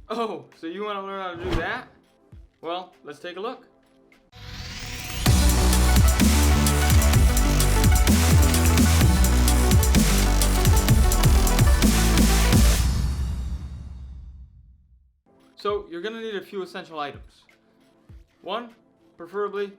Oh, so you want to learn how to do that? Well, let's take a look. So you're gonna need a few essential items. One, preferably,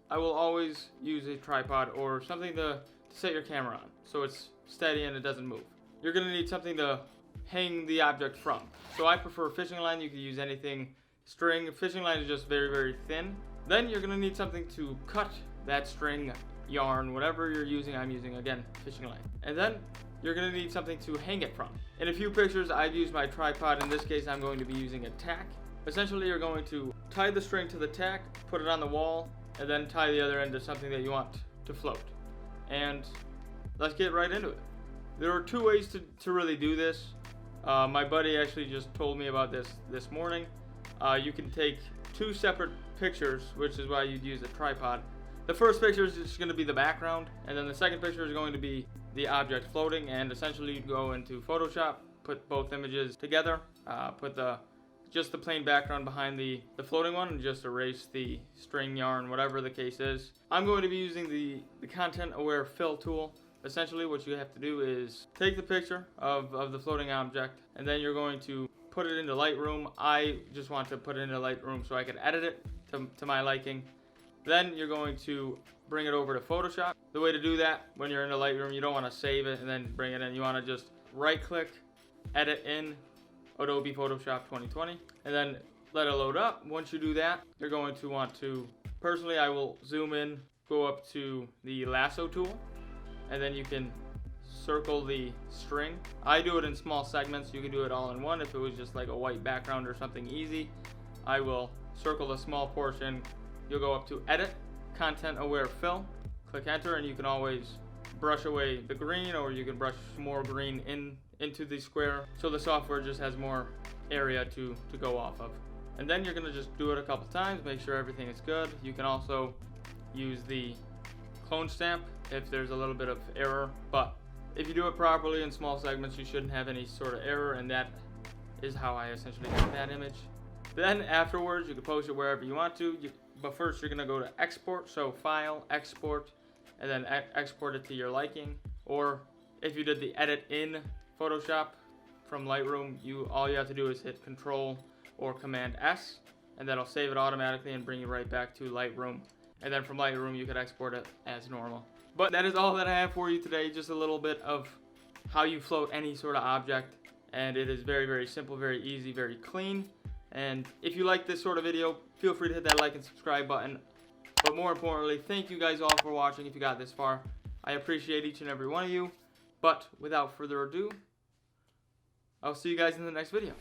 I will always use a tripod or something to set your camera on so it's steady and it doesn't move. You're gonna need something to hang the object from. So I prefer fishing line. You can use anything string. Fishing line is just very, very thin. Then you're gonna need something to cut that string, yarn, whatever you're using. I'm using, again, fishing line. And then you're gonna need something to hang it from. In a few pictures, I've used my tripod. In this case, I'm going to be using a tack. Essentially, you're going to tie the string to the tack, put it on the wall, and then tie the other end to something that you want to float. And let's get right into it. There are two ways to really do this. My buddy actually just told me about this morning. You can take two separate pictures, which is why you'd use a tripod. The first picture is just going to be the background, and then the second picture is going to be the object floating. And essentially, you'd go into Photoshop, put both images together, put just the plain background behind the floating one, and just erase the string, yarn, whatever the case is. I'm going to be using the content aware fill tool. Essentially, what you have to do is take the picture of the floating object, and then you're going to put it into Lightroom. I just want to put it into Lightroom so I can edit it to my liking. Then you're going to bring it over to Photoshop. The way to do that, when you're in the Lightroom, you don't want to save it and then bring it in. You want to just right click, edit in Adobe Photoshop 2020, and then let it load up. Once you do that, you're going to want to, personally, I will zoom in, go up to the lasso tool, and then you can circle the string. I do it in small segments. You can do it all in one if it was just like a white background or something easy. I will circle the small portion. You'll go up to Edit, Content Aware Fill, click Enter, and you can always brush away the green, or you can brush more green into the square so the software just has more area to go off of. And then you're gonna just do it a couple times, make sure everything is good. You can also use the clone stamp if there's a little bit of error, but if you do it properly in small segments, you shouldn't have any sort of error, and that is how I essentially got that image. Then afterwards, you can post it wherever you want to, but first you're gonna go to export, so File, Export, and then export it to your liking. Or if you did the edit in Photoshop from Lightroom, all you have to do is hit Control or Command S, and that'll save it automatically and bring you right back to Lightroom. And then from Lightroom, you could export it as normal. But that is all that I have for you today, just a little bit of how you float any sort of object. And it is very, very simple, very easy, very clean. And if you like this sort of video, feel free to hit that like and subscribe button. But more importantly, thank you guys all for watching if you got this far. I appreciate each and every one of you. But without further ado, I'll see you guys in the next video.